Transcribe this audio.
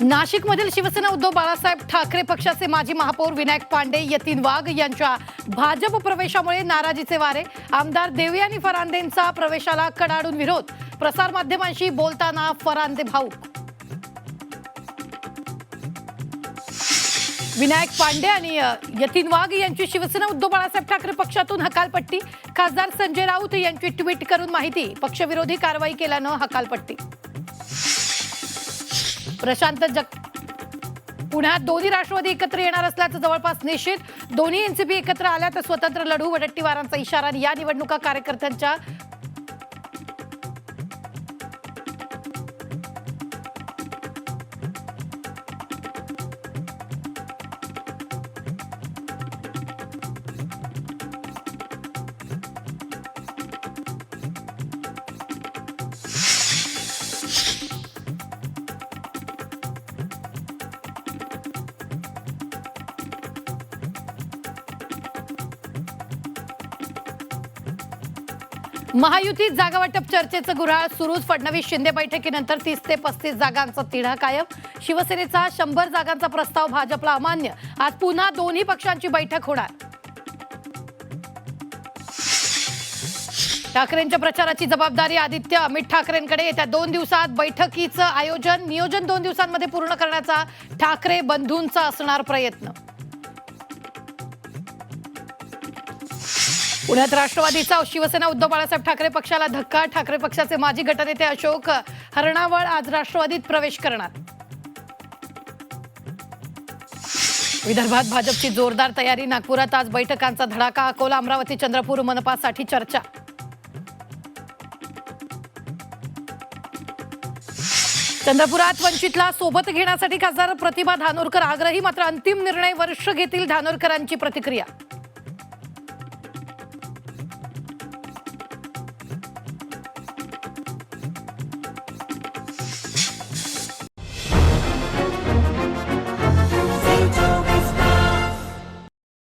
नाशिकमधील शिवसेना उद्धव बाळासाहेब ठाकरे पक्षाचे माजी महापौर विनायक पांडे, यतीन वाघ यांच्या भाजप प्रवेशामुळे नाराजीचे वारे. आमदार देवयानी फरांदेंचा प्रवेशाला कडाडून विरोध. प्रसारमाध्यमांशी बोलताना फरांदे भाऊक. विनायक पांडे आणि यतीन वाघ यांची शिवसेना उद्धव बाळासाहेब ठाकरे पक्षातून हकालपट्टी. खासदार संजय राऊत यांची ट्विट करून माहिती. पक्षविरोधी कारवाई केल्यानं हकालपट्टी. प्रशांत पुण्यात दोन्ही राष्ट्रवादी एकत्र येणार असल्याचं जवळपास निश्चित. दोन्ही एनसीपी एकत्र आल्या तर स्वतंत्र लढू. वडट्टीवारांचा इशारा. या निवडणुका कार्यकर्त्यांच्या महायुतीत जागावाटप चर्चेचं गुऱ्हाळ सुरूच. फडणवीस शिंदे बैठकीनंतर 30 ते 35 जागांचा तिढा कायम. शिवसेनेचा 100 जागांचा प्रस्ताव भाजपला अमान्य. आज पुन्हा दोन्ही पक्षांची बैठक होणार. ठाकरेंच्या प्रचाराची जबाबदारी आदित्य अमित ठाकरेंकडे. येत्या 2 दिवसात बैठकीचं आयोजन. नियोजन 2 दिवसांमध्ये पूर्ण करण्याचा ठाकरे बंधूंचा असणार प्रयत्न. पुण्यात राष्ट्रवादीचा शिवसेना उद्धव बाळासाहेब ठाकरे पक्षाला धक्का. ठाकरे पक्षाचे माजी गटनेते अशोक हरणावळ आज राष्ट्रवादीत प्रवेश करणार. विदर्भात भाजपची जोरदार तयारी. नागपुरात आज बैठकांचा धडाका. अकोला, अमरावती, चंद्रपूर मनपासाठी चर्चा. चंद्रपुरात वंचितला सोबत घेण्यासाठी खासदार प्रतिभा धानोरकर आग्रही. मात्र अंतिम निर्णय वर्ष घेतील. धानोरकरांची प्रतिक्रिया.